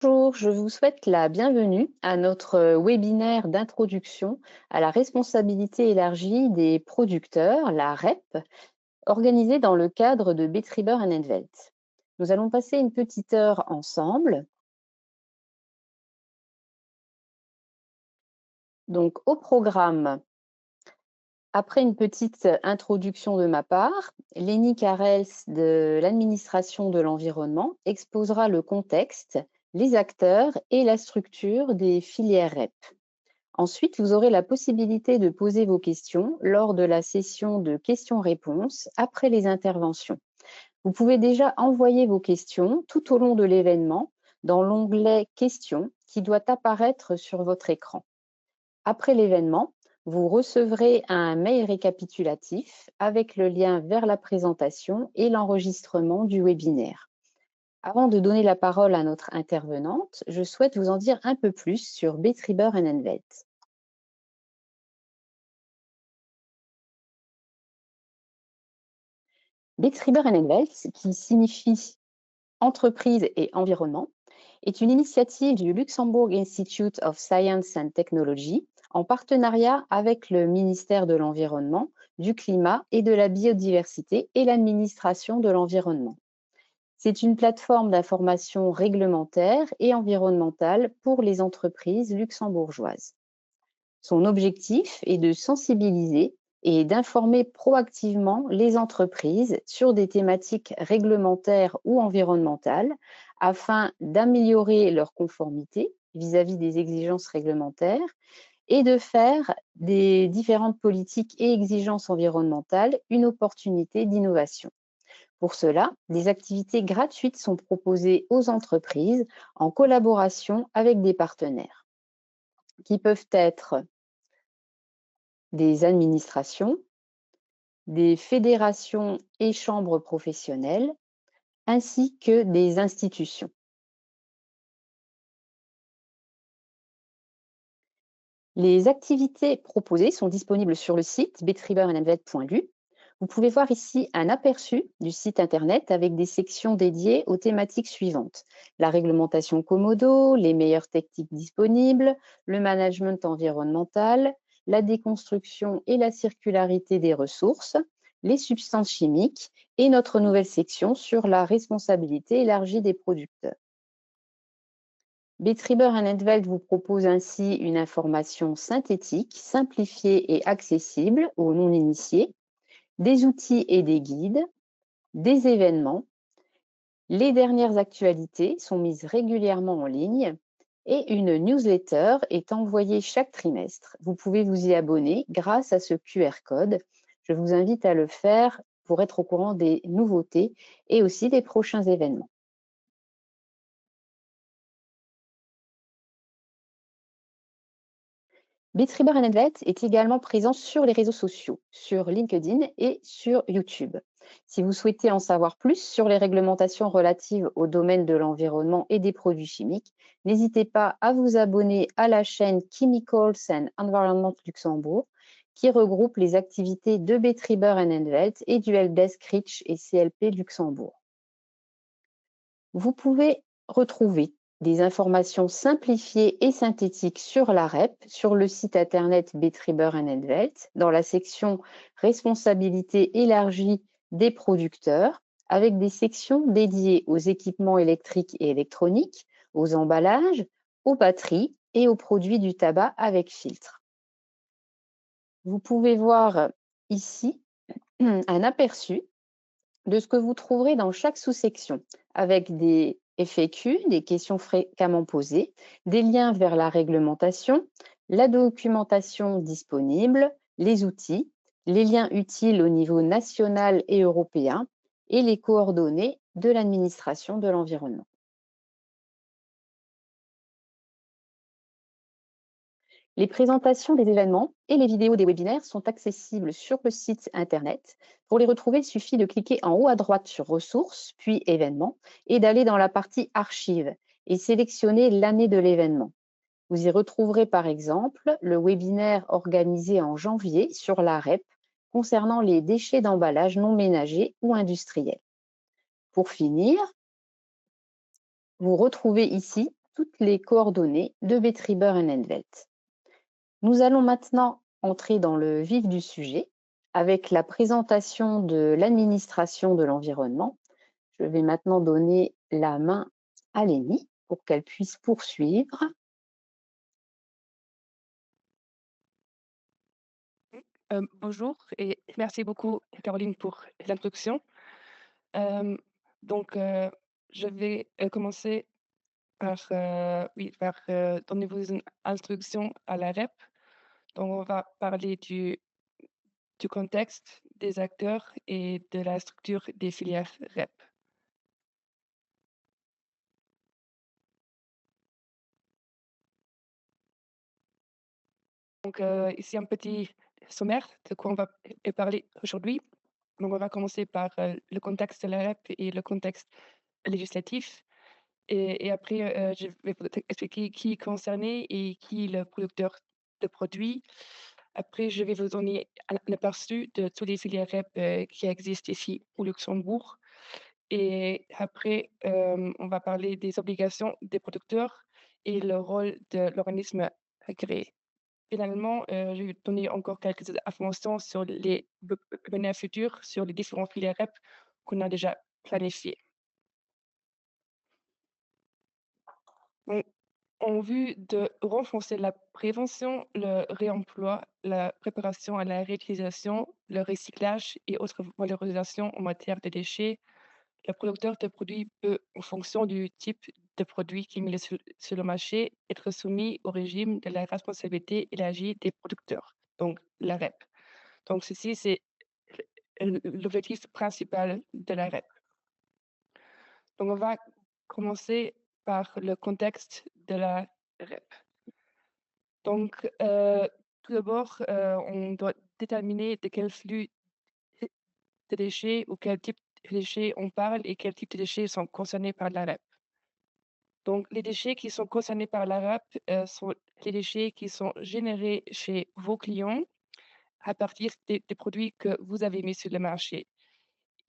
Bonjour, je vous souhaite la bienvenue à notre webinaire d'introduction à la responsabilité élargie des producteurs, la REP, organisé dans le cadre de Betriber Envelt. Nous allons passer une petite heure ensemble. Donc, au programme, après une petite introduction de ma part, Lénie Carels de l'administration de l'environnement exposera le contexte, les acteurs et la structure des filières REP. Ensuite, vous aurez la possibilité de poser vos questions lors de la session de questions-réponses après les interventions. Vous pouvez déjà envoyer vos questions tout au long de l'événement dans l'onglet Questions qui doit apparaître sur votre écran. Après l'événement, vous recevrez un mail récapitulatif avec le lien vers la présentation et l'enregistrement du webinaire. Avant de donner la parole à notre intervenante, je souhaite vous en dire un peu plus sur Betriber Envelt. Betriber Envelt, qui signifie entreprise et environnement, est une initiative du Luxembourg Institute of Science and Technology en partenariat avec le ministère de l'Environnement, du Climat et de la Biodiversité et l'administration de l'environnement. C'est une plateforme d'information réglementaire et environnementale pour les entreprises luxembourgeoises. Son objectif est de sensibiliser et d'informer proactivement les entreprises sur des thématiques réglementaires ou environnementales afin d'améliorer leur conformité vis-à-vis des exigences réglementaires et de faire des différentes politiques et exigences environnementales une opportunité d'innovation. Pour cela, des activités gratuites sont proposées aux entreprises en collaboration avec des partenaires qui peuvent être des administrations, des fédérations et chambres professionnelles, ainsi que des institutions. Les activités proposées sont disponibles sur le site betriberenvelt.lu. Vous pouvez voir ici un aperçu du site internet avec des sections dédiées aux thématiques suivantes: la réglementation Komodo, les meilleures techniques disponibles, le management environnemental, la déconstruction et la circularité des ressources, les substances chimiques et notre nouvelle section sur la responsabilité élargie des producteurs. Betriber Envelt vous propose ainsi une information synthétique, simplifiée et accessible aux non-initiés, des outils et des guides, des événements. Les dernières actualités sont mises régulièrement en ligne et une newsletter est envoyée chaque trimestre. Vous pouvez vous y abonner grâce à ce QR code. Je vous invite à le faire pour être au courant des nouveautés et aussi des prochains événements. Betriber Envelt est également présent sur les réseaux sociaux, sur LinkedIn et sur YouTube. Si vous souhaitez en savoir plus sur les réglementations relatives au domaine de l'environnement et des produits chimiques, n'hésitez pas à vous abonner à la chaîne Chemicals and Environment Luxembourg, qui regroupe les activités de Betriber Envelt et du Helpdesk Rich et CLP Luxembourg. Vous pouvez retrouver des informations simplifiées et synthétiques sur la REP sur le site internet Betriber Envelt dans la section Responsabilité élargie des producteurs avec des sections dédiées aux équipements électriques et électroniques, aux emballages, aux batteries et aux produits du tabac avec filtre. Vous pouvez voir ici un aperçu de ce que vous trouverez dans chaque sous-section, avec des FAQ, des questions fréquemment posées, des liens vers la réglementation, la documentation disponible, les outils, les liens utiles au niveau national et européen et les coordonnées de l'administration de l'environnement. Les présentations des événements et les vidéos des webinaires sont accessibles sur le site internet. Pour les retrouver, il suffit de cliquer en haut à droite sur Ressources, puis Événements, et d'aller dans la partie Archives et sélectionner l'année de l'événement. Vous y retrouverez par exemple le webinaire organisé en janvier sur la REP concernant les déchets d'emballage non ménagers ou industriels. Pour finir, vous retrouvez ici toutes les coordonnées de Betriber Envelt. Nous allons maintenant entrer dans le vif du sujet avec la présentation de l'administration de l'environnement. Je vais maintenant donner la main à Lénie pour qu'elle puisse poursuivre. Bonjour et merci beaucoup Caroline pour l'introduction. Hem, donc je vais, commencer par, donner vous une introduction à la REP. Donc on va parler du contexte, des acteurs et de la structure des filières REP. Donc ici un petit sommaire de quoi on va parler aujourd'hui. Donc on va commencer par, le contexte de la REP et le contexte législatif. Et après, je vais peut-être expliquer qui est concerné et qui est le producteur de produits. Après, je vais vous donner un aperçu de tous les filières REP, qui existent ici au Luxembourg. Et après, on va parler des obligations des producteurs et le rôle de l'organisme agréé. Finalement, je vais donner encore quelques informations sur les bénéfices futurs sur les différentes filières REP qu'on a déjà planifiées. En vue de renforcer la prévention, le réemploi, la préparation à la réutilisation, le recyclage et autres valorisations en matière de déchets, le producteur de produits peut, en fonction du type de produit qui est mis sur le marché, être soumis au régime de la responsabilité élargie des producteurs, donc la REP. Donc ceci, c'est l'objectif principal de la REP. Donc on va commencer par le contexte de la REP. Donc, tout d'abord, on doit déterminer de quel flux de déchets ou quel type de déchets on parle et quel type de déchets sont concernés par la REP. Donc, les déchets qui sont concernés par la REP, sont les déchets qui sont générés chez vos clients à partir des produits que vous avez mis sur le marché.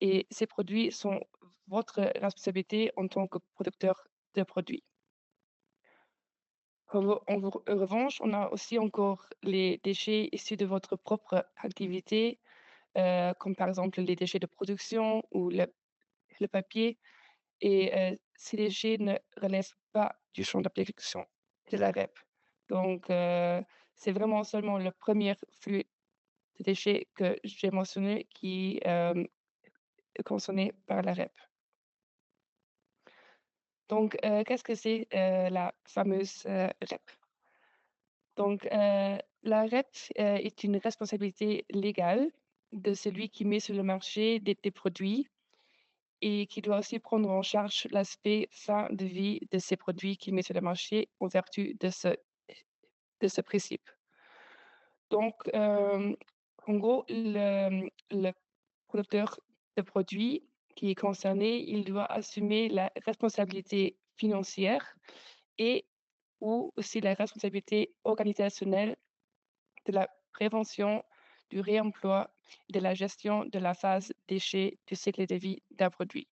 Et ces produits sont votre responsabilité en tant que producteur de produits. En revanche, on a aussi encore les déchets issus de votre propre activité, comme par exemple les déchets de production ou le papier. Et ces déchets ne relèvent pas du champ d'application de la REP. Donc, c'est vraiment seulement le premier flux de déchets que j'ai mentionné qui est concerné par la REP. Donc, qu'est-ce que c'est la fameuse REP? Donc, la REP, est une responsabilité légale de celui qui met sur le marché des produits et qui doit aussi prendre en charge l'aspect fin de vie de ces produits qu'il met sur le marché en vertu de ce principe. Donc, en gros, le producteur de produits qui est concerné, il doit assumer la responsabilité financière et ou aussi la responsabilité organisationnelle de la prévention, du réemploi, de la gestion de la phase déchets du cycle de vie d'un produit.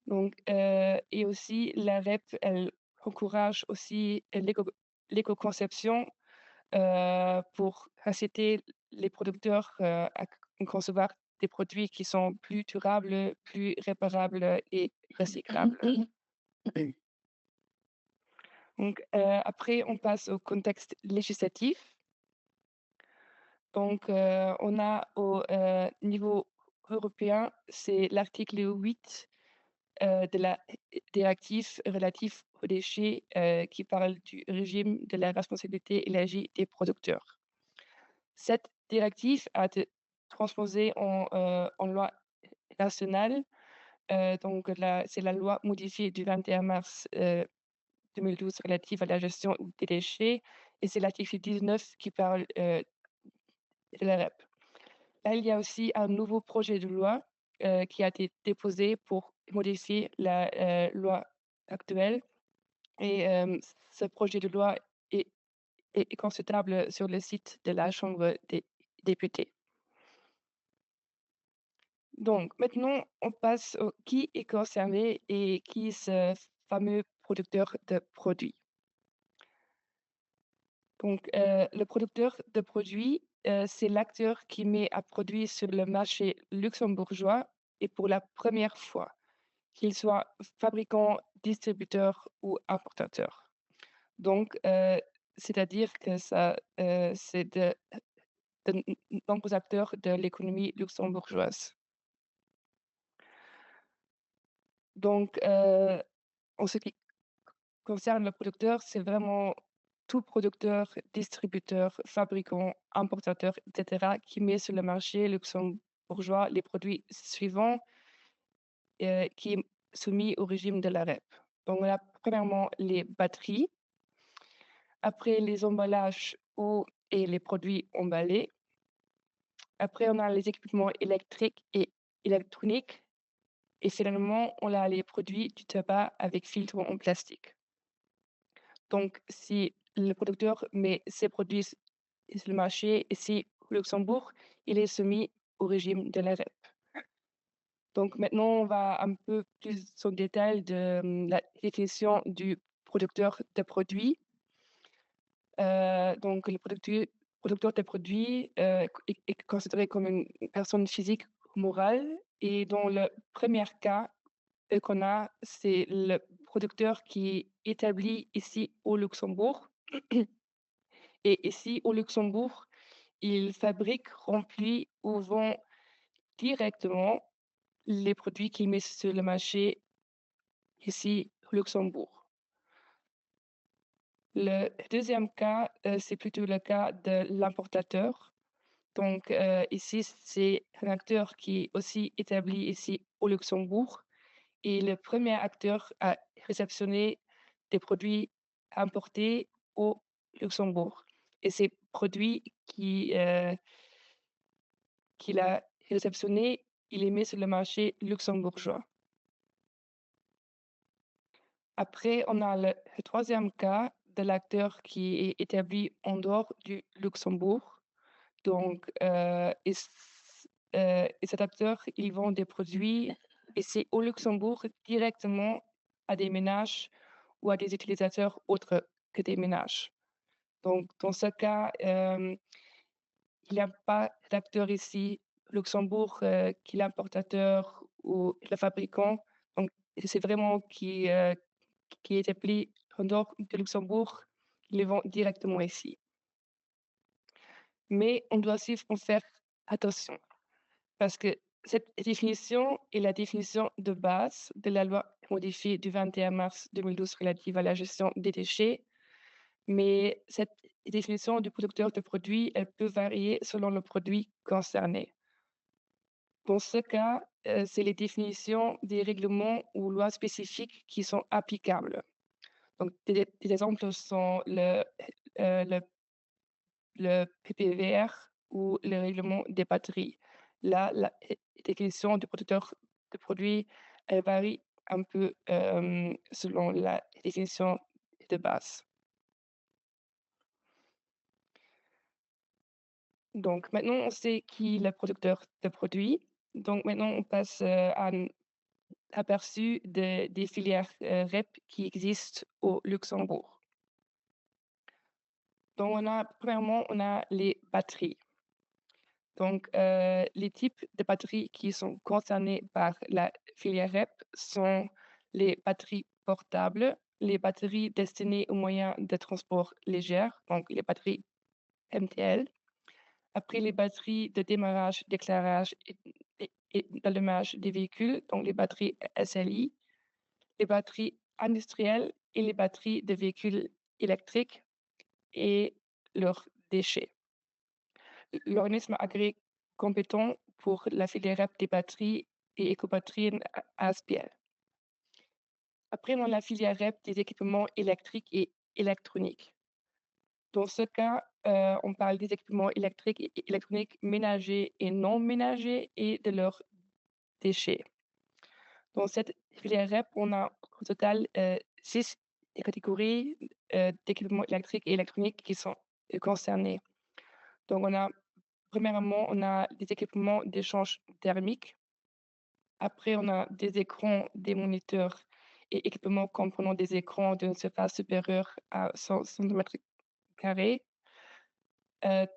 Donc, et aussi la REP, elle encourage aussi l'éco-conception, pour inciter les producteurs, à concevoir des produits qui sont plus durables, plus réparables et recyclables. Donc, après on passe au contexte législatif. Donc, on a au, niveau européen, c'est l'article 8 de la directive relative aux déchets, qui parle du régime de la responsabilité élargie des producteurs. Cette directive a été transposée en loi nationale, donc c'est la loi modifiée du 21 mars, 2012 relative à la gestion des déchets et c'est l'article 19 qui parle, de la REP. Là, il y a aussi un nouveau projet de loi, qui a été déposé pour modifier la, loi actuelle et ce projet de loi est est consultable sur le site de la Chambre des députés. Donc maintenant, on passe au qui est concerné et qui se fameux producteur de produits. Donc, le producteur de produits, c'est l'acteur qui met un produit sur le marché luxembourgeois et pour la première fois, qu'il soit fabricant, distributeur ou importateur. Donc, c'est-à-dire que ça, c'est de nombreux acteurs de l'économie luxembourgeoise. Donc, en ce qui concerne le producteur, c'est vraiment tout producteur, distributeur, fabricant, importateur, et cetera, qui met sur le marché luxembourgeois les produits suivants, qui est soumis au régime de la REP. Donc, on a premièrement les batteries, après les emballages ou et les produits emballés. Après, on a les équipements électriques et électroniques. Et finalement, on a les produits du tabac avec filtre en plastique. Donc, si le producteur met ses produits sur le marché ici au Luxembourg, il est soumis au régime de la REP. Donc maintenant, on va un peu plus en détail de la définition du producteur de produits. Donc le producteur de produits est considéré comme une personne physique ou morale. Et dans le premier cas qu'on a, c'est le producteur qui est établi ici au Luxembourg. Et ici au Luxembourg, il fabrique, remplit ou vend directement les produits qu'il met sur le marché ici au Luxembourg. Le deuxième cas, c'est plutôt le cas de l'importateur. Donc ici, c'est un acteur qui est aussi établi ici au Luxembourg et le premier acteur à réceptionner des produits importés au Luxembourg. Et ces produits qu'il a réceptionnés, il les met sur le marché luxembourgeois. Après, on a le troisième cas de l'acteur qui est établi en dehors du Luxembourg. Donc, et cet acteur, il vend des produits et c'est au Luxembourg directement à des ménages ou à des utilisateurs autres que des ménages. Donc, dans ce cas, il n'y a pas d'acteur ici, Luxembourg, qui est l'importateur ou le fabricant. Donc, c'est vraiment qui est établi en dehors de Luxembourg, qui les vend directement ici. Mais on doit aussi en faire attention parce que cette définition est la définition de base de la loi modifiée du 21 mars 2012 relative à la gestion des déchets. Mais cette définition du producteur de produit, elle peut varier selon le produit concerné. Dans ce cas, c'est les définitions des règlements ou lois spécifiques qui sont applicables. Donc, des exemples sont le le PPVR ou le règlement des batteries. Là, la définition du producteur de produit, elle varie un peu, selon la définition de base. Donc maintenant, on sait qui est le producteur de produits. Donc maintenant, on passe, à un aperçu des filières, REP qui existent au Luxembourg. Donc premièrement, on a les batteries. Donc, les types de batteries qui sont concernés par la filière REP sont les batteries portables, les batteries destinées aux moyens de transport légers, donc les batteries MTL. Après, les batteries de démarrage, d'éclairage et d'allumage des véhicules, donc les batteries SLI, les batteries industrielles et les batteries de véhicules électriques et leurs déchets. L'organisme agréé compétent pour la filière REP des batteries et écobatteries ASBL. Après, on a la filière REP des équipements électriques et électroniques. Dans ce cas, on parle des équipements électriques et électroniques ménagers et non ménagers et de leurs déchets. Dans cette filière REP, on a au total 6 catégories d'équipements électriques et électroniques qui sont concernées. Donc, premièrement, on a des équipements d'échange thermique. Après, on a des écrans, des moniteurs et équipements comprenant des écrans d'une surface supérieure à 100 cm². Heu,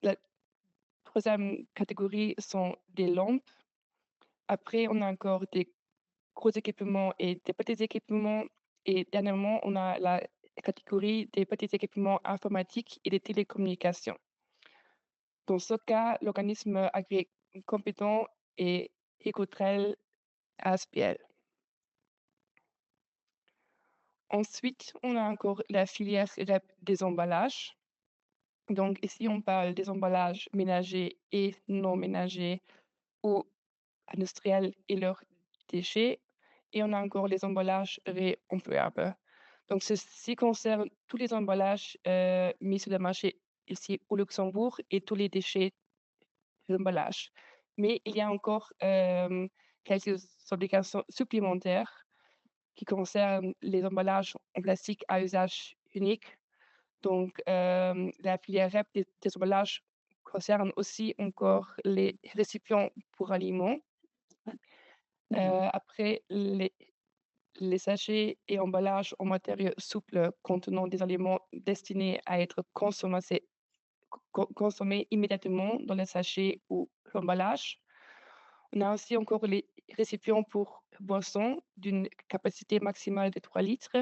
la 3e catégorie sont des lampes. Après, on a encore des gros équipements et des petits équipements et dernièrement, on a la catégorie des petits équipements informatiques et des télécommunications. Dans ce cas, l'organisme agréé compétent est Ecotrel ASBL. Ensuite, on a encore la filière REP des emballages. Donc ici, on parle des emballages ménagers et non ménagers ou industriels et leurs déchets. Et on a encore les emballages réemployables. Donc ceci concerne tous les emballages mis sur le marché ici au Luxembourg et tous les déchets d'emballage. Mais il y a encore quelques obligations supplémentaires qui concernent les emballages en plastique à usage unique. Donc, la filière REP des emballages concerne aussi encore les récipients pour aliments. Après les sachets et emballages en matériaux souples contenant des aliments destinés à être consommés immédiatement dans le sachet ou l'emballage. On a aussi encore les récipients pour boissons d'une capacité maximale de 3 litres.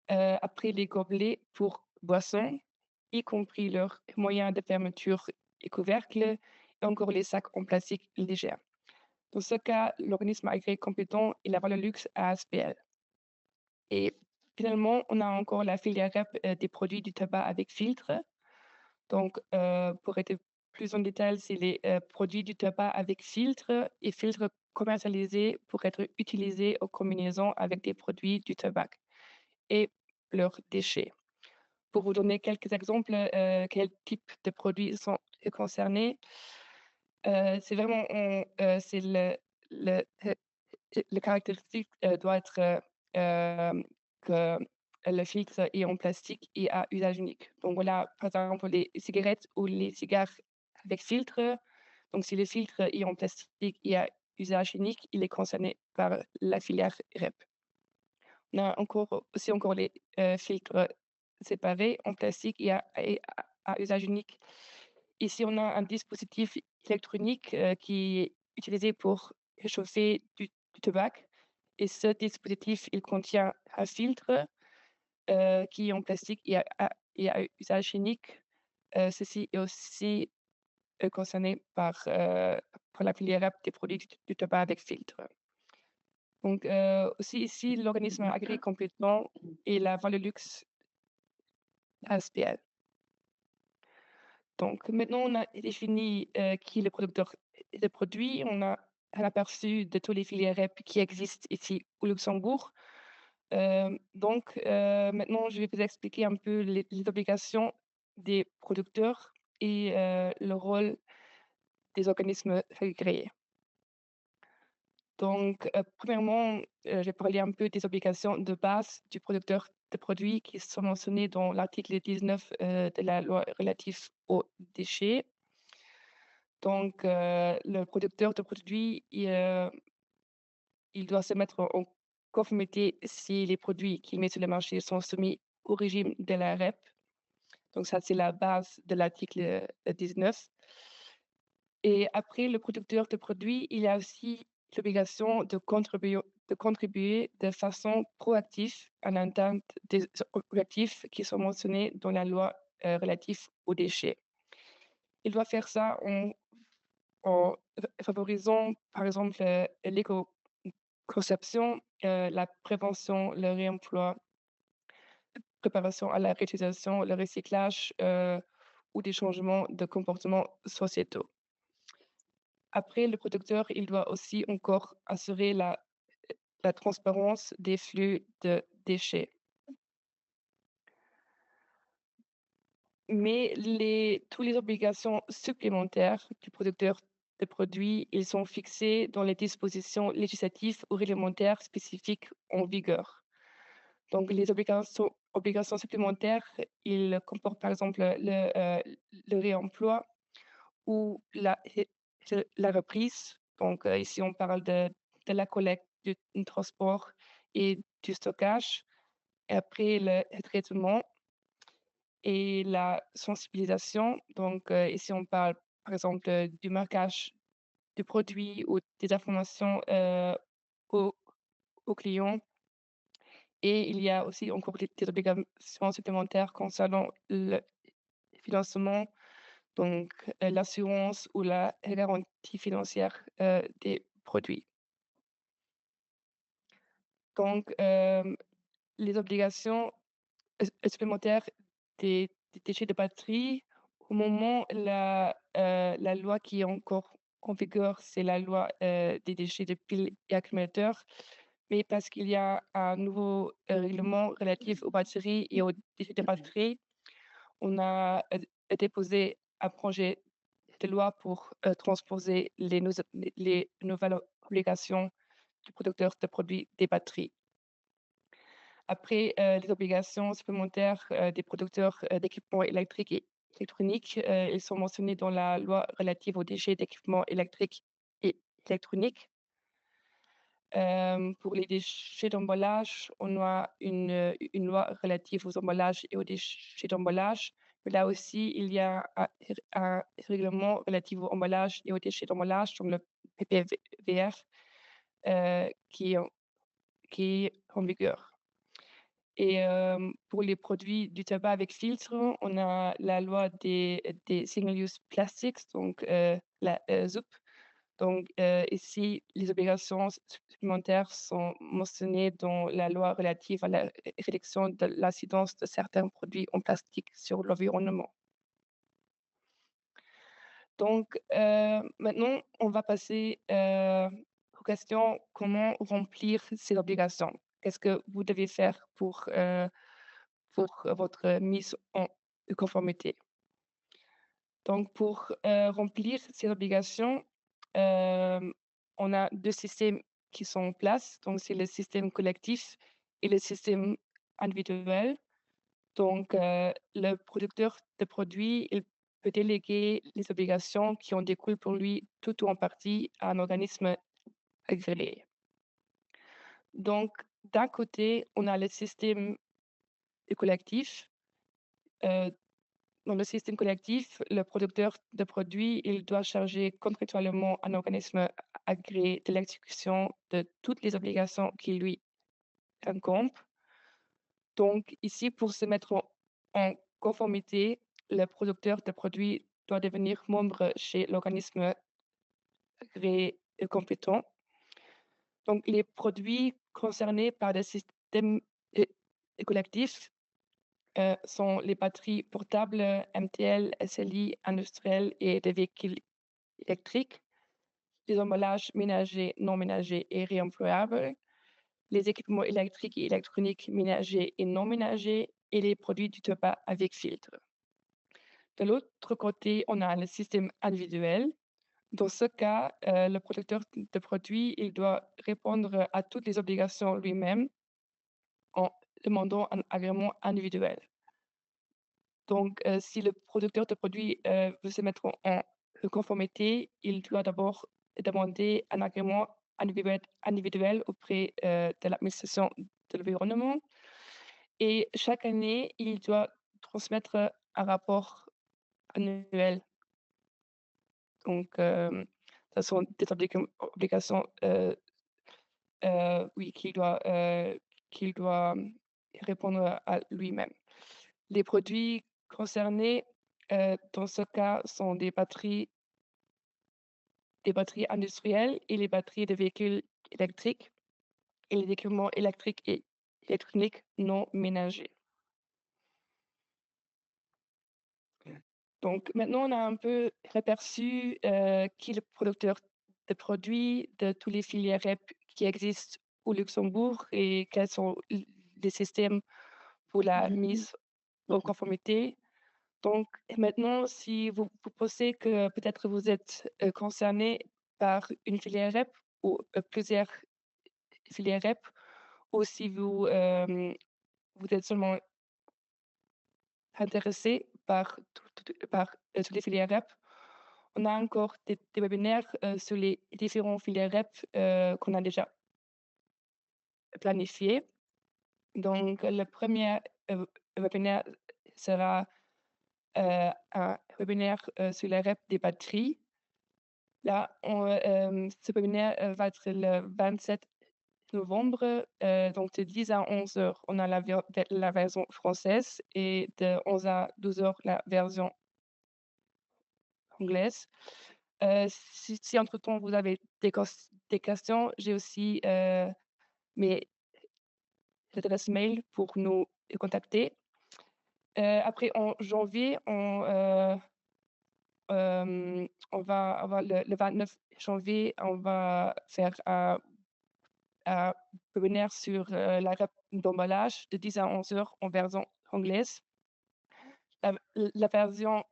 Après les gobelets pour boissons, y compris leurs moyens de fermeture et couvercle, et encore les sacs en plastique légers. Dans ce cas, l'organisme agréé compétent est la Valolux ASBL. Et finalement, on a encore la filière REP des produits du tabac avec filtre. Donc, pour être plus en détail, c'est les produits du tabac avec filtre et filtre commercialisés pour être utilisés en combinaison avec des produits du tabac et leurs déchets. Pour vous donner quelques exemples, quels types de produits sont concernés, c'est vraiment c'est le caractéristique doit être, que le filtre est en plastique et à usage unique. Donc voilà, par exemple, les cigarettes ou les cigares avec filtre, donc si le filtre est en plastique et à usage unique, il est concerné par la filière REP. On a encore les filtres séparés en plastique et à usage unique. Ici, on a un dispositif électronique qui est utilisé pour réchauffer du tabac et ce dispositif, il contient un filtre qui est en plastique et à usage unique. Ceci est aussi concerné par la filière REP des produits du tabac avec filtre. Donc, aussi ici, l'organisme agréé compétent est la Valolux ASBL. Donc maintenant, on a défini, qui est le producteur de produits. On a un aperçu de tous les filières REP qui existent ici au Luxembourg. Maintenant, je vais vous expliquer un peu les obligations des producteurs et le rôle des organismes agréés. Donc, premièrement, je vais parler un peu des obligations de base du producteur de produits qui sont mentionnées dans l'article 19 de la loi relative aux déchets. Donc, le producteur de produits, il doit se mettre en conformité si les produits qu'il met sur le marché sont soumis au régime de la REP. Donc ça, c'est la base de l'article 19. Et après, le producteur de produits, il a aussi l'obligation de contribuer de façon proactive à l'atteinte des objectifs qui sont mentionnés dans la loi relative aux déchets. Il doit faire ça en favorisant, par exemple, l'éco-conception, la prévention, le réemploi, préparation à la réutilisation, le recyclage ou des changements de comportement sociétaux. Après, le producteur, il doit aussi encore assurer la transparence des flux de déchets. Mais toutes les obligations supplémentaires du producteur de produits, ils sont fixés dans les dispositions législatives ou réglementaires spécifiques en vigueur. Donc les obligations supplémentaires, ils comportent par exemple le réemploi ou la reprise. Donc ici, on parle de la collecte, du transport et du stockage, et après le traitement et la sensibilisation. Donc, ici, on parle, par exemple, du marquage du produit ou des informations, aux aux clients. Et il y a aussi encore des obligations supplémentaires concernant le financement, donc, l'assurance ou la garantie financière, des produits. Donc, les obligations supplémentaires des déchets de batterie, au moment la loi qui est encore en vigueur, c'est la loi, des déchets de piles et accumulateurs. Mais parce qu'il y a un nouveau, règlement relatif aux batteries et aux déchets de batterie, on a, déposé un projet de loi pour, transposer les nouvelles obligations du producteur de produits des batteries. Après, les obligations supplémentaires, des producteurs, d'équipements électriques et électroniques, ils sont mentionnés dans la loi relative aux déchets d'équipements électriques et électroniques. Pour les déchets d'emballage, on a une loi relative aux emballages et aux déchets d'emballage. Mais là aussi, il y a un règlement relatif aux emballages et aux déchets d'emballage, donc le PPVR, qui est en vigueur. Et pour les produits du tabac avec filtre, on a la loi des single use plastics, donc la ZUP. Donc ici, les obligations supplémentaires sont mentionnées dans la loi relative à la réduction de l'incidence de certains produits en plastique sur l'environnement. Donc maintenant, on va passer, aux questions: comment remplir ces obligations? Qu'est-ce que vous devez faire pour votre mise en conformité? Donc pour, remplir ces obligations, hem, on a 2 systèmes qui sont en place. Donc c'est le système collectif et le système individuel. Donc le producteur de produits, il peut déléguer les obligations qui en découlent pour lui, tout ou en partie, à un organisme agréé. Donc d'un côté, on a le système collectif. Heu, Dans le système collectif, le producteur de produits, il doit charger contractuellement un organisme agréé de l'exécution de toutes les obligations qui lui incombent. Donc ici, pour se mettre en conformité, le producteur de produits doit devenir membre chez l'organisme agréé et compétent. Donc les produits concernés par le système é collectif, sont les batteries portables, MTL, SLI, industrielles et des véhicules électriques, les emballages ménagers, non ménagers et réemployables, les équipements électriques et électroniques ménagers et non ménagers et les produits du tabac avec filtre. De l'autre côté, on a le système individuel. Dans ce cas, le producteur de produits, il doit répondre à toutes les obligations lui-même en demandant un agrément individuel. Donc, si le producteur de produits, veut se mettre en conformité, il doit d'abord demander un agrément individuel auprès, de l'administration de l'environnement, et chaque année, il doit transmettre un rapport annuel. Donc, ça sont des obligations, oui, qu'il doit répondre à lui-même. Les produits concernés, dans ce cas, sont des batteries industrielles et les batteries de véhicules électriques et les équipements électriques et électroniques non ménagers. Donc maintenant, on a un peu aperçu, qui est le producteur de produits de tous les filières REP qui existent au Luxembourg et quels sont les systèmes pour la mise en conformité. Donc maintenant, si vous pensez que peut-être vous êtes, concerné par une filière REP ou, plusieurs filières REP, ou si vous êtes seulement intéressé par toutes les filières REP, on a encore des webinaires, sur les différents filières REP, qu'on a déjà planifiés. Donc le premier webinaire sera, un webinaire, sur la REP des batteries. Là, ce webinaire, va être le 27 novembre, donc de 10 à 11 heures. On a la version française et de 11 à 12 heures la version anglaise. Si entre-temps vous avez des questions, j'ai aussi, mes adresses mail pour nous contacter. Après en janvier, on va avoir le 29 janvier, on va faire un webinaire sur, la REP d'emballage de 10 à 11 heures en version anglaise. La version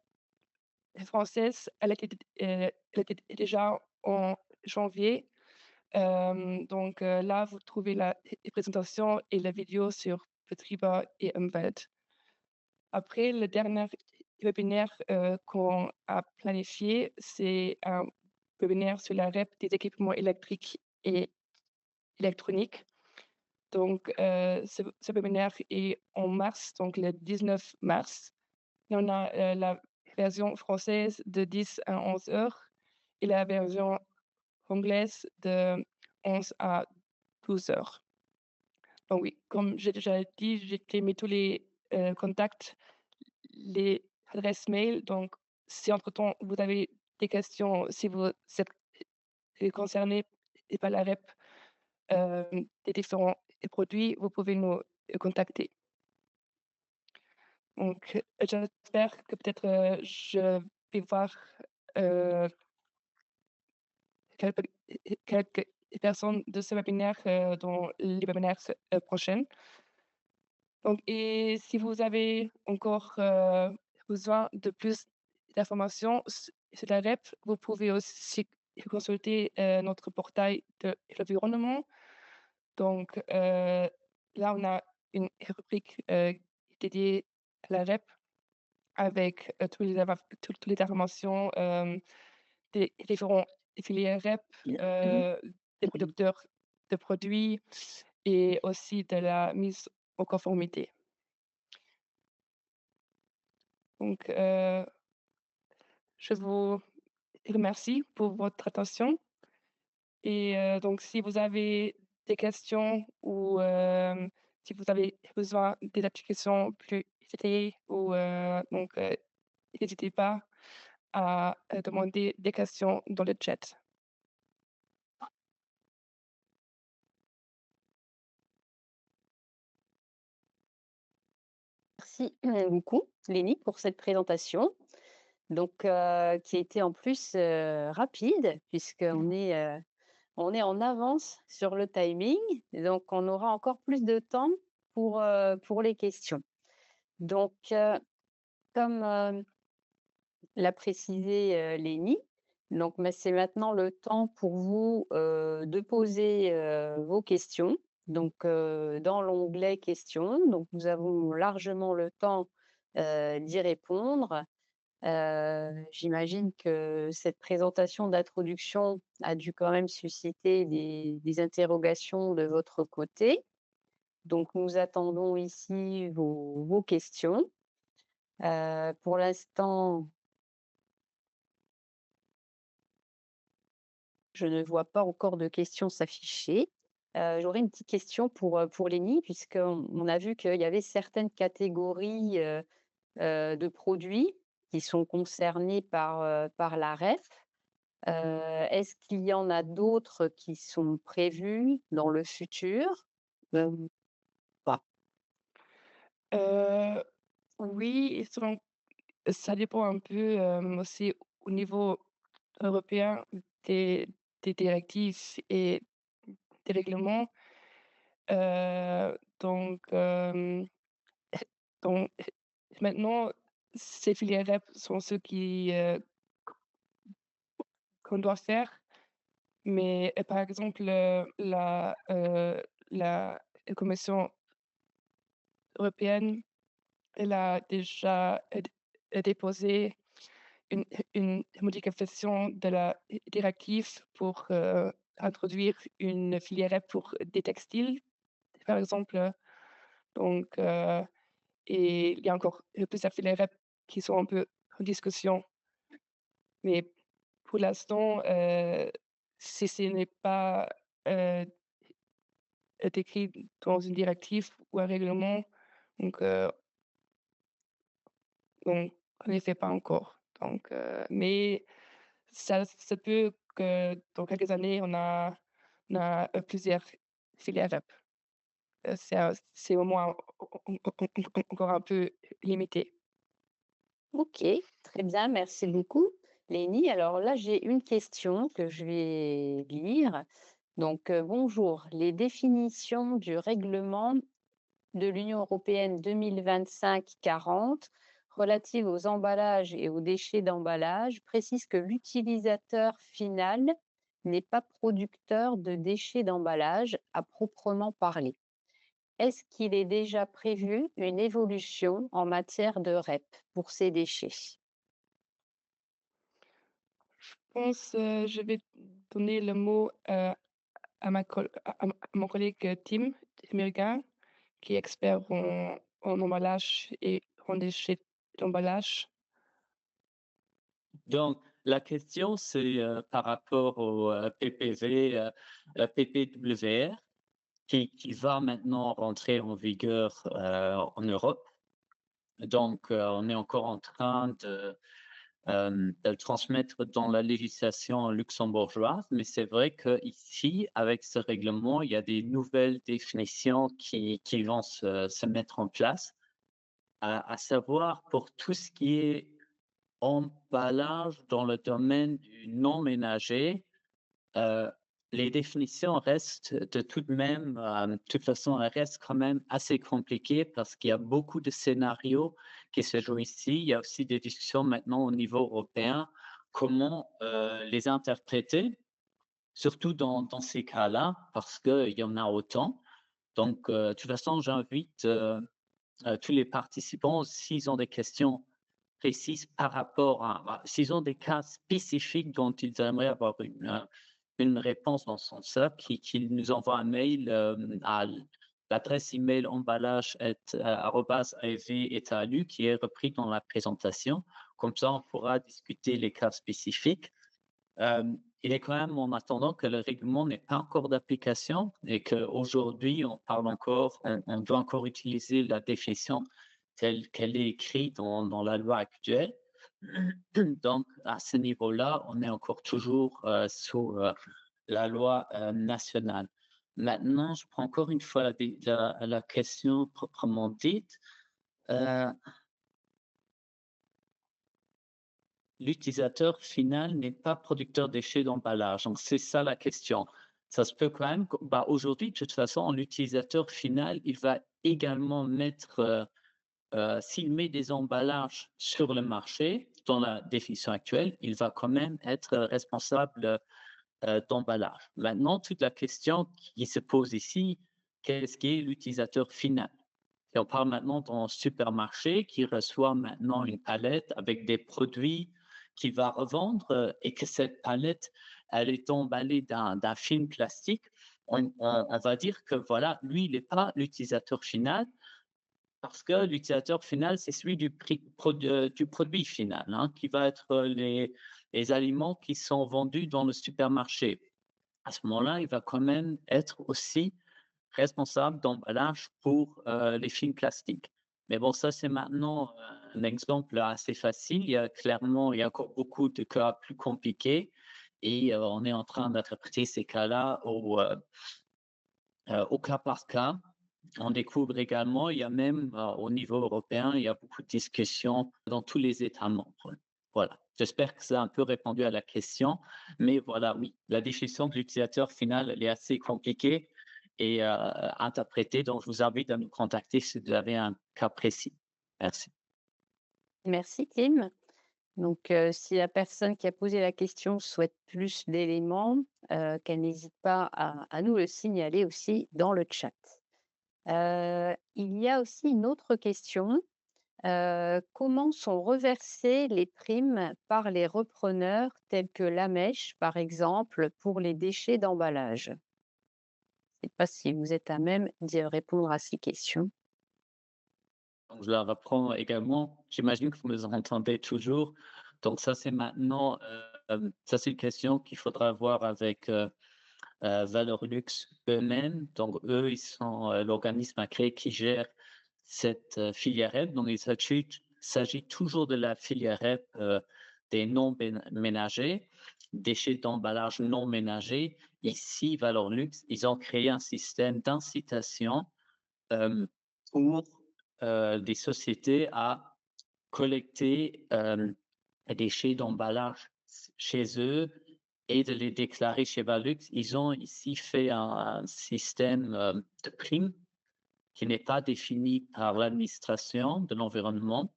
française, elle était déjà en janvier. Donc, là, vous trouvez les présentations et la vidéo sur Betriebe et Umwelt. Après, le dernier webinaire, qu'on a planifié, c'est un webinaire sur la REP des équipements électriques et électroniques. Donc, ce webinaire est en mars, donc le 19 mars. Et on a, la version française de 10 à 11 heures et la version anglaise de 11 à 12 heures. Donc oui, comme j'ai déjà dit, j'ai mis tous les, contacts, les adresses mail. Donc si entre-temps vous avez des questions, si vous êtes, concerné par la REP, des différents produits, vous pouvez nous, contacter. Donc, j'espère que peut-être, je vais voir, heu, quelques quelques personnes de ce webinaire, dans les webinaires prochains. Donc et si vous avez encore, besoin de plus d'informations sur la REP, vous pouvez aussi consulter, notre portail de l'environnement. Donc, là, on a une rubrique, dédiée à la REP avec, toutes les informations, des différents filières REP, des producteurs de produits et aussi de la mise en conformité. Donc, je vous remercie pour votre attention et donc si vous avez des questions ou si vous avez besoin des applications plus détaillées ou donc n'hésitez pas à, demander des questions dans le chat. Merci beaucoup, Lénie, pour cette présentation. Donc, qui a été en plus rapide, on est en avance sur le timing, et donc on aura encore plus de temps pour les questions. Donc, comme l'a précisé Lénie, donc c'est maintenant le temps pour vous de poser vos questions. Donc, dans l'onglet questions, donc nous avons largement le temps d'y répondre. J'imagine que cette présentation d'introduction a dû quand même susciter des interrogations de votre côté. Donc, nous attendons ici vos questions. Pour l'instant, je ne vois pas encore de questions s'afficher. J'aurais une petite question pour Lénie, puisqu'on a vu qu'il y avait certaines catégories de produits qui sont concernés par la REF. Est-ce qu'il y en a d'autres qui sont prévus dans le futur? Ou pas? Heu, oui, et selon ça dépend un peu, aussi au niveau européen des directives et des règlements. Donc, donc maintenant, ces filières REP sont ceux qu'on doit faire, mais par exemple, la Commission européenne, elle a déjà déposé une modification de la directive pour, introduire une filière REP pour des textiles. par exemple. Donc, et il y a encore plusieurs filières REP qui sont un peu en discussion. Mais pour l'instant, si ce n'est pas, heu, écrit dans une directive ou un règlement, donc on ne les fait pas encore. Donc, mais ça se peut que dans quelques années, on a, plusieurs filières REP. C'est au moins encore un peu limité. OK, très bien, merci beaucoup, Lénie. Alors là, j'ai une question que je vais lire. Donc, bonjour. Les définitions du règlement de l'Union européenne 2025-40 relatives aux emballages et aux déchets d'emballage précisent que l'utilisateur final n'est pas producteur de déchets d'emballage à proprement parler. Est-ce qu'il est déjà prévu une évolution en matière de REP pour ces déchets? Je pense, je vais donner le mot, à mon collègue, Tim Hurguin, qui est expert en emballage et en déchets d'emballage. Donc, la question, c'est par rapport au PPV, PPWR, qui va maintenant rentrer en vigueur en Europe. Donc, on est encore en train de le transmettre dans la législation luxembourgeoise, mais c'est vrai qu'ici, avec ce règlement, il y a des nouvelles définitions qui vont se mettre en place, à savoir pour tout ce qui est emballage dans le domaine du non ménager, heu, les définitions restent de toute même, de toute façon, elles restent quand même assez compliquées parce qu'il y a beaucoup de scénarios qui se jouent ici. Il y a aussi des discussions maintenant au niveau européen, comment, les interpréter, surtout dans ces cas-là, parce qu'il y en a autant. Donc, de toute façon, j'invite, tous les participants, s'ils ont des questions précises par rapport s'ils ont des cas spécifiques dont ils aimeraient avoir une réponse dans ce sens-là, qu'ils nous envoient un mail à l'adresse email emballage@av-etat-lu qui est repris dans la présentation. Comme ça, on pourra discuter les cas spécifiques. Il est quand même en attendant que le règlement n'est pas encore d'application et qu'aujourd'hui, on doit encore utiliser la définition telle qu'elle est écrite dans la loi actuelle. Donc, à ce niveau-là, on est encore toujours sous la loi nationale. Maintenant, je prends encore une fois la question proprement dite. Euh, L'utilisateur final n'est pas producteur déchets d'emballage. Donc, c'est ça la question. Ça se peut quand même bah, aujourd'hui, de toute façon, l'utilisateur final, il va également mettre, s'il met des emballages sur le marché, dans la définition actuelle, il va quand même être responsable d'emballage. Maintenant, toute la question qui se pose ici, qu'est-ce qui est l'utilisateur final? Et on parle maintenant d'un supermarché qui reçoit maintenant une palette avec des produits qu'il va revendre et que cette palette, elle est emballée d'un film plastique. On va dire que voilà, lui, il n'est pas l'utilisateur final parce que l'utilisateur final, c'est celui du produit final, hein, qui va être les aliments qui sont vendus dans le supermarché. À ce moment-là, il va quand même être aussi responsable d'emballage pour les films plastiques. Mais bon, ça, c'est maintenant un exemple assez facile. Il y a encore beaucoup de cas plus compliqués et on est en train d'interpréter ces cas-là au cas par cas. On découvre également, il y a même au niveau européen, il y a beaucoup de discussions dans tous les États membres. Voilà. J'espère que ça a un peu répondu à la question. Mais voilà, oui, la définition de l'utilisateur final, elle est assez compliquée et interprétée. Donc, je vous invite à nous contacter si vous avez un cas précis. Merci. Merci, Tim. Donc, si la personne qui a posé la question souhaite plus d'éléments, qu'elle n'hésite pas à nous le signaler aussi dans le chat. Il y a aussi une autre question. Comment sont reversées les primes par les repreneurs tels que Lamèche, par exemple, pour les déchets d'emballage? sais pas si vous êtes à même d'y répondre à ces questions. Donc je la reprends également. J'imagine que vous me entendez toujours. Donc ça, c'est maintenant, ça, c'est une question qu'il faudra voir avec, Valorlux eux-mêmes. Donc eux, ils sont, l'organisme agréé qui gère cette, filière REP. Donc il s'agit toujours de la filière REP, des non ménagers, déchets d'emballage non ménagers. Ici, Valorlux, ils ont créé un système d'incitation, pour, des sociétés à collecter, les déchets d'emballage chez eux et de les déclarer chez Valux. Ils ont ici fait un système, de prime qui n'est pas défini par l'administration de l'environnement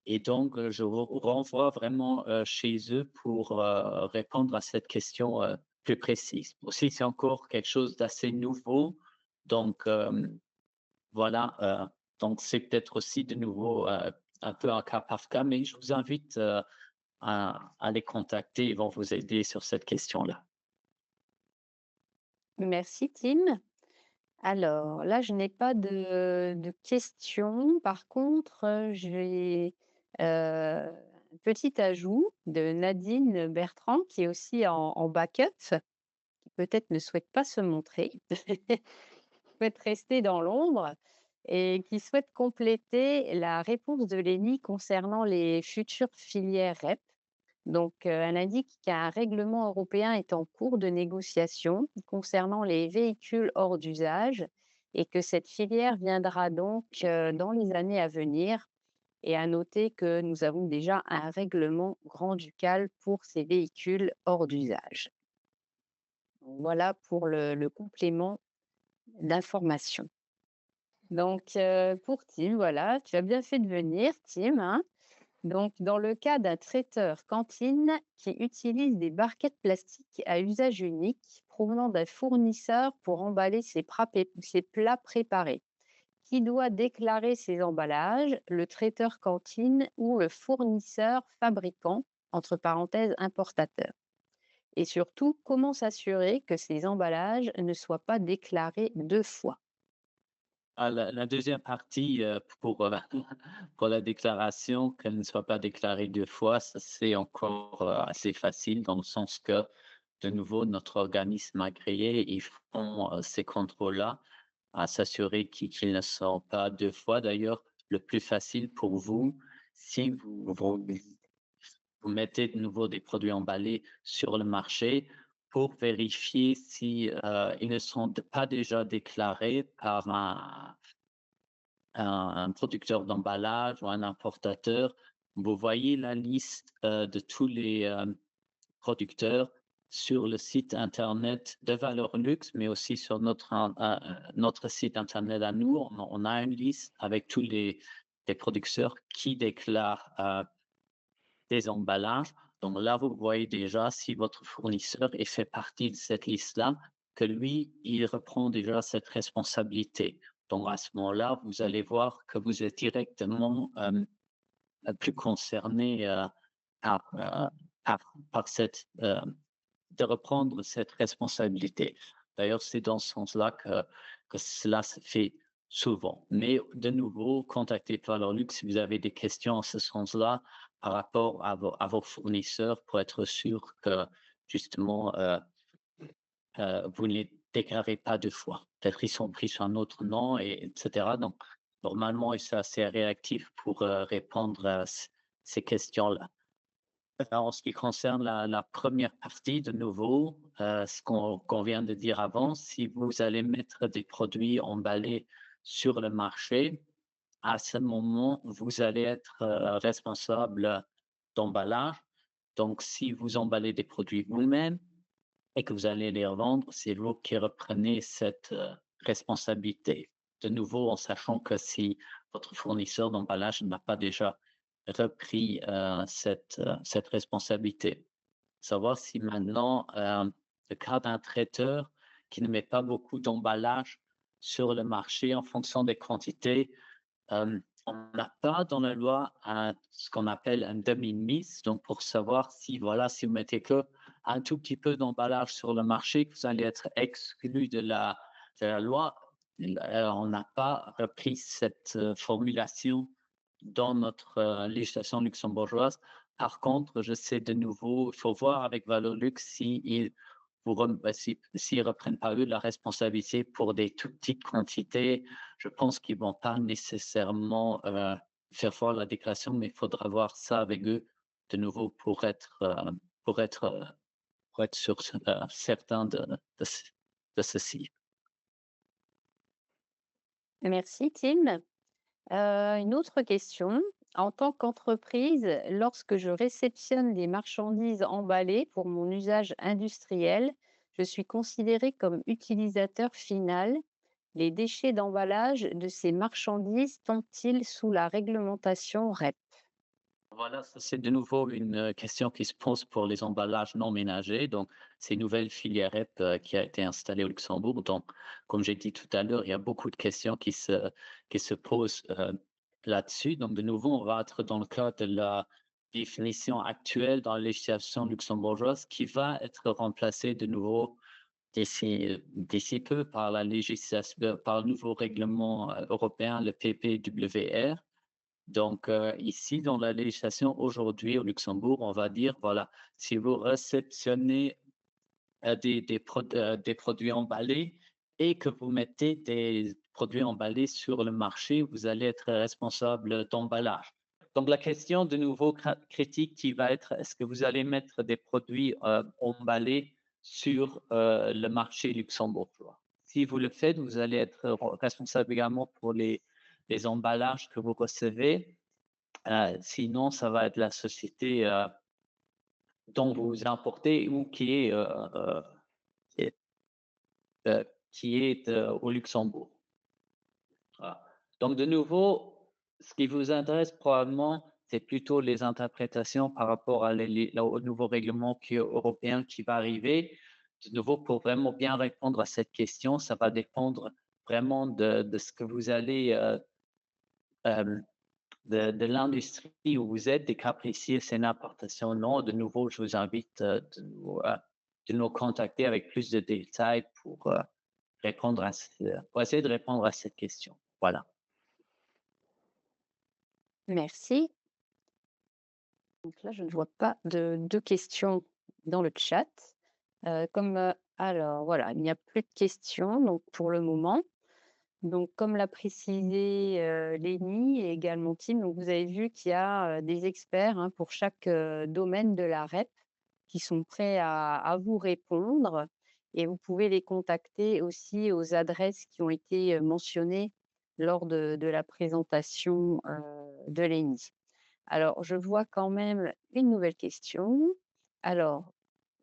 et donc je vous renvoie vraiment, chez eux pour, répondre à cette question, plus précise. Aussi, c'est encore quelque chose d'assez nouveau donc voilà, donc c'est peut-être aussi de nouveau, un peu un cas par cas, mais je vous invite, à les contacter, ils vont vous aider sur cette question-là. Merci Tim. Alors là, je n'ai pas de questions. Par contre, j'ai, un petit ajout de Nadine Bertrand qui est aussi en backup, qui peut-être ne souhaite pas se montrer, souhaite rester dans l'ombre et qui souhaite compléter la réponse de Lénie concernant les futures filières REP. Donc, elle indique qu'un règlement européen est en cours de négociation concernant les véhicules hors d'usage et que cette filière viendra donc, dans les années à venir et à noter que nous avons déjà un règlement grand-ducal pour ces véhicules hors d'usage. Voilà pour le complément d'information. Donc, pour Tim, voilà, tu as bien fait de venir Tim, hein. Donc, dans le cas d'un traiteur cantine qui utilise des barquettes plastiques à usage unique provenant d'un fournisseur pour emballer ses plats préparés, qui doit déclarer ces emballages, le traiteur cantine ou le fournisseur fabricant, entre parenthèses importateur? Et surtout, comment s'assurer que ces emballages ne soient pas déclarés deux fois? Ah, la 2e partie, pour, pour la déclaration, qu'elle ne soit pas déclarée 2 fois, ça c'est encore, assez facile dans le sens que, de nouveau, notre organisme agréé, ils font, ces contrôles-là, à s'assurer qu'ils ne sont pas 2 fois. D'ailleurs, le plus facile pour vous, si vous mettez de nouveau des produits emballés sur le marché pour vérifier si, ils ne sont pas déjà déclarés par un producteur d'emballage ou un importateur. Vous voyez la liste, de tous les, producteurs sur le site internet de Valorlux, mais aussi sur notre site internet à nous. On a une liste avec tous les producteurs qui déclarent, des emballages. Donc là, vous voyez déjà si votre fournisseur est fait partie de cette liste-là, que lui, il reprend déjà cette responsabilité. Donc à ce moment-là, vous allez voir que vous êtes directement, plus concerné, par, par cette, de reprendre cette responsabilité. D'ailleurs, c'est dans ce sens-là que cela se fait souvent. Mais de nouveau, contactez Valorlux si vous avez des questions en ce sens-là par rapport à vos fournisseurs pour être sûr que justement, vous ne les déclarez pas 2 fois. Peut-être ils sont pris sur un autre nom et etc. Donc normalement, ils sont assez réactifs pour, répondre à ces questions-là. En ce qui concerne la 1re partie, de nouveau, ce qu'on vient de dire avant, si vous allez mettre des produits emballés sur le marché, à ce moment, vous allez être, responsable d'emballage. Donc si vous emballez des produits vous-même et que vous allez les revendre, c'est vous qui reprenez cette, responsabilité. De nouveau, en sachant que si votre fournisseur d'emballage n'a pas déjà repris, cette responsabilité. Savoir si maintenant, le cas d'un traiteur qui ne met pas beaucoup d'emballage sur le marché en fonction des quantités, on n'a pas dans la loi ce qu'on appelle un demi-mise, donc pour savoir si, voilà, si vous mettez que un tout petit peu d'emballage sur le marché, que vous allez être exclu de de la loi, on n'a pas repris cette formulation dans notre législation luxembourgeoise. Par contre, je sais de nouveau, il faut voir avec Valorlux s'ils s'ils reprennent pas eux la responsabilité pour des tout petites quantités. Je pense qu'ils vont pas nécessairement faire voir la déclaration, mais il faudra voir ça avec eux de nouveau pour être, euh, pour être sûr, certain de ceci. Merci Tim. Une autre question. En tant qu'entreprise, lorsque je réceptionne des marchandises emballées pour mon usage industriel, je suis considérée comme utilisateur final. Les déchets d'emballage de ces marchandises tombent-ils sous la réglementation REP? Voilà, ça c'est de nouveau une question qui se pose pour les emballages non ménagers. Donc, c'est une nouvelle filière REP qui a été installée au Luxembourg. Donc, comme j'ai dit tout à l'heure, il y a beaucoup de questions qui se posent là-dessus. Donc, de nouveau, on va être dans le cas de la définition actuelle dans la législation luxembourgeoise qui va être remplacée de nouveau d'ici peu par la législation, par le nouveau règlement européen, le PPWR. Donc, ici, dans la législation aujourd'hui au Luxembourg, on va dire, voilà, si vous réceptionnez des produits emballés et que vous mettez des produits emballés sur le marché, vous allez être responsable d'emballage. Donc, la question de nouveau critique qui va être, est-ce que vous allez mettre des produits emballés sur le marché luxembourgeois? Si vous le faites, vous allez être responsable également pour les emballages que vous recevez. Sinon, ça va être la société dont vous importez ou qui est, au Luxembourg. Voilà. Donc, de nouveau, ce qui vous intéresse probablement, c'est plutôt les interprétations par rapport au nouveau règlement européen qui va arriver. De nouveau, pour vraiment bien répondre à cette question, ça va dépendre vraiment de ce que vous allez euh, de l'industrie où vous êtes, des cas précis, c'est une importation. Non, de nouveau, je vous invite de nous contacter avec plus de détails pour essayer de répondre à cette question. Voilà. Merci. Donc là, je ne vois pas de questions dans le chat. Alors voilà, il n'y a plus de questions donc pour le moment. Donc comme l'a précisé Lénie et également Tim, donc vous avez vu qu'il y a des experts hein, pour chaque domaine de la REP qui sont prêts à vous répondre et vous pouvez les contacter aussi aux adresses qui ont été mentionnées lors de la présentation de Lénie. Alors, je vois quand même une nouvelle question. Alors,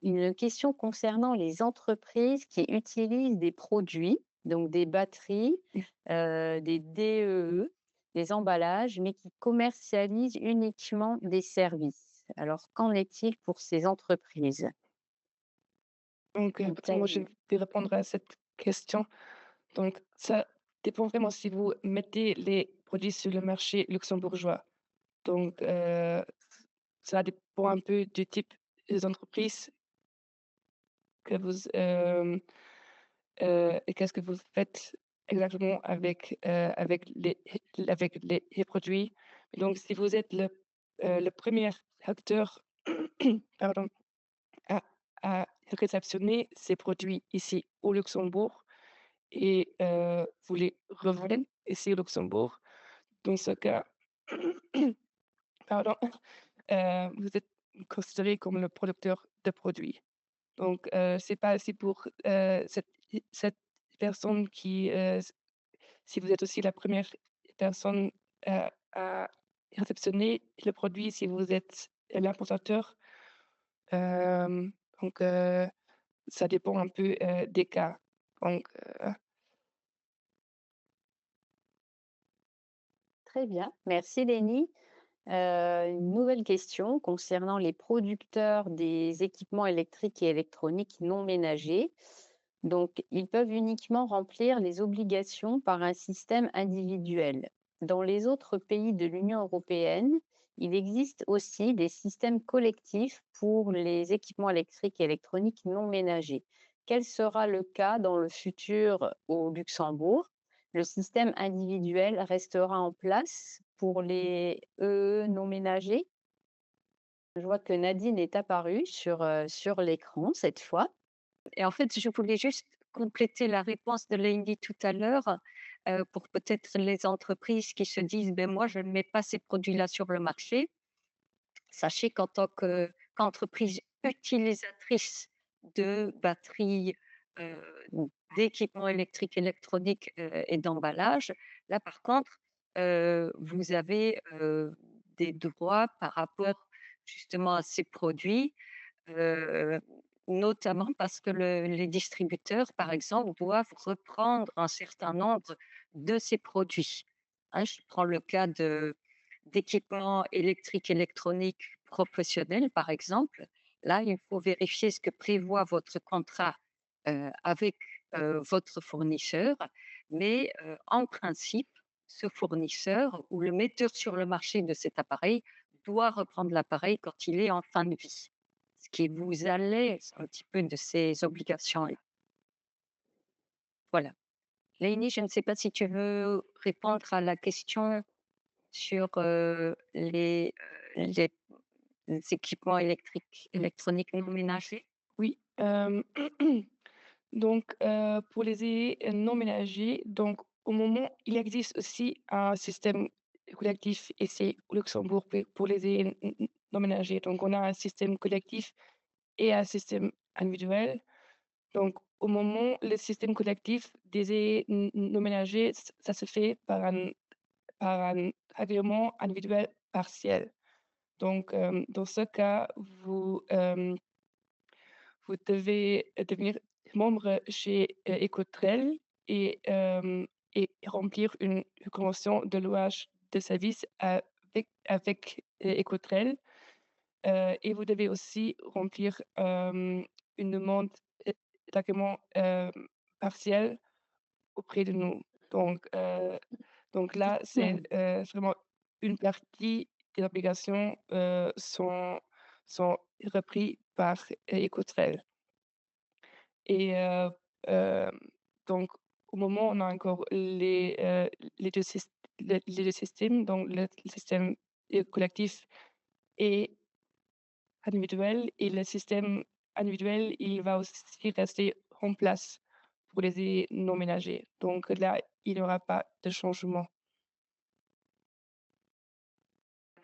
une question concernant les entreprises qui utilisent des produits, donc des batteries, des DEE, des emballages, mais qui commercialisent uniquement des services. Alors, qu'en est-il pour ces entreprises? Donc, moi, je vais répondre à cette question. Donc, ça dépend vraiment si vous mettez les produits sur le marché luxembourgeois. Donc, ça dépend un peu du type des entreprises que vous, et qu'est-ce que vous faites exactement avec les produits. Donc, si vous êtes le premier acteur, pardon, à, à réceptionner ces produits ici au Luxembourg et vous les revendez ici au Luxembourg, dans ce cas, pardon, vous êtes considéré comme le producteur de produits. Donc, c'est pas assez pour cette personne qui, si vous êtes aussi la première personne à réceptionner le produit, si vous êtes l'importateur. Euh, donc, ça dépend un peu des cas. Donc, Très bien, merci Lénie. Une nouvelle question concernant les producteurs des équipements électriques et électroniques non ménagers. Donc, ils peuvent uniquement remplir les obligations par un système individuel. Dans les autres pays de l'Union européenne, il existe aussi des systèmes collectifs pour les équipements électriques et électroniques non ménagers. quel sera le cas dans le futur au Luxembourg? Le système individuel restera en place pour les non ménagers? Je vois que Nadine est apparue sur l'écran cette fois. Et en fait, je voulais juste compléter la réponse de Lady tout à l'heure, pour peut-être les entreprises qui se disent: «Ben moi, je ne mets pas ces produits-là sur le marché». Sachez qu'en tant qu'entreprise utilisatrice de batteries, d'équipements électriques, électroniques, et d'emballages, là par contre, vous avez, des droits par rapport justement à ces produits. Heu, Notamment parce que les distributeurs, par exemple, doivent reprendre un certain nombre de ces produits. Hein, je prends le cas d'équipements électriques, électroniques professionnels, par exemple. Là, il faut vérifier ce que prévoit votre contrat, avec, votre fournisseur, mais, en principe, ce fournisseur ou le metteur sur le marché de cet appareil doit reprendre l'appareil quand il est en fin de vie. Ce qui vous allège un petit peu de ces obligations-là. Voilà. Léonie, je ne sais pas si tu veux répondre à la question sur, les équipements électriques électroniques non ménagers? Oui, donc pour les non ménagers, donc au moment il existe aussi un système collectif ici au Luxembourg pour les non ménagers. Donc on a un système collectif et un système individuel. Donc au moment le système collectif des non ménagers, ça se fait par un agrément individuel partiel. Donc dans ce cas, vous devez devenir membre chez, Ecotrel et remplir une convention de louage de service avec Ecotrel, et vous devez aussi remplir, une demande, heu, d'agrément, partiel auprès de nous. Donc là, c'est, vraiment une partie des obligations, sont repris par Ecotrel. Et hem, donc au moment où on a encore les 2 systèmes, donc le système, collectif et individuel, et le système individuel, il va aussi rester en place pour les non ménagers. Donc là, il n'y aura pas de changement.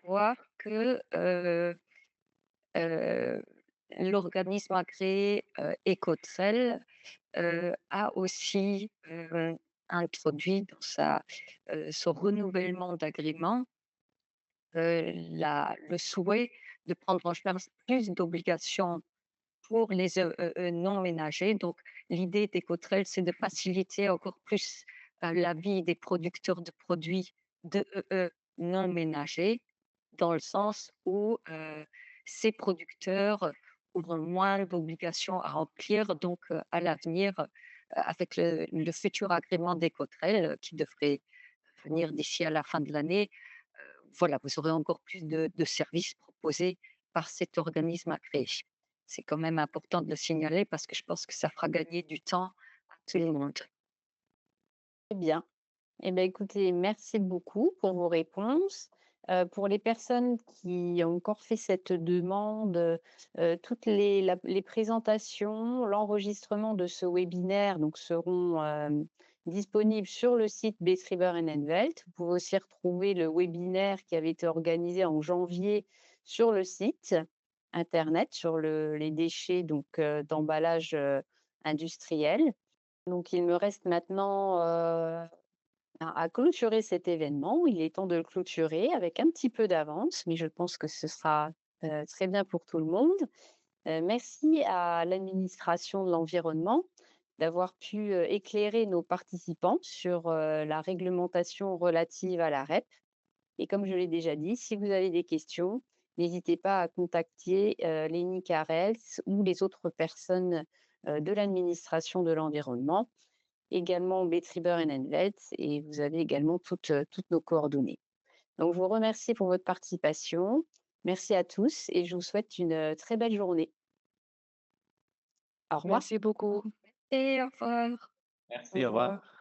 Voir que, heu, l'organisme agréé, Ecotrel, a aussi, introduit dans son renouvellement d'agrément, le souhait de prendre en charge plus d'obligations pour les non ménagers. Donc l'idée d'Ecotrel, c'est de faciliter encore plus, la vie des producteurs de produits de non ménagers, dans le sens où, ces producteurs auront moins d'obligations à remplir. Donc, à l'avenir, avec le futur agrément d'Ecotrel, qui devrait venir d'ici à la fin de l'année, voilà, vous aurez encore plus de services proposés par cet organisme agréé. C'est quand même important de le signaler parce que je pense que ça fera gagner du temps à tout le monde. Très bien. Eh bien, écoutez, merci beaucoup pour vos réponses. Pour les personnes qui ont encore fait cette demande, toutes les présentations, l'enregistrement de ce webinaire donc seront, disponibles sur le site Betriber Envelt. Vous pouvez aussi retrouver le webinaire qui avait été organisé en janvier sur le site internet, sur les déchets donc, d'emballage, industriel. Donc il me reste maintenant, à clôturer cet événement. Il est temps de le clôturer avec un petit peu d'avance, mais je pense que ce sera, très bien pour tout le monde. Merci à l'administration de l'environnement d'avoir pu, éclairer nos participants sur, la réglementation relative à la REP, et comme je l'ai déjà dit, si vous avez des questions, n'hésitez pas à contacter, Lénie Carels ou les autres personnes, de l'administration de l'environnement, également Betriber Envelt, et vous avez également toutes nos coordonnées. Donc je vous remercie pour votre participation. Merci à tous et je vous souhaite une, très belle journée. Au revoir. Merci beaucoup. Et au revoir. Merci, Au au revoir. revoir.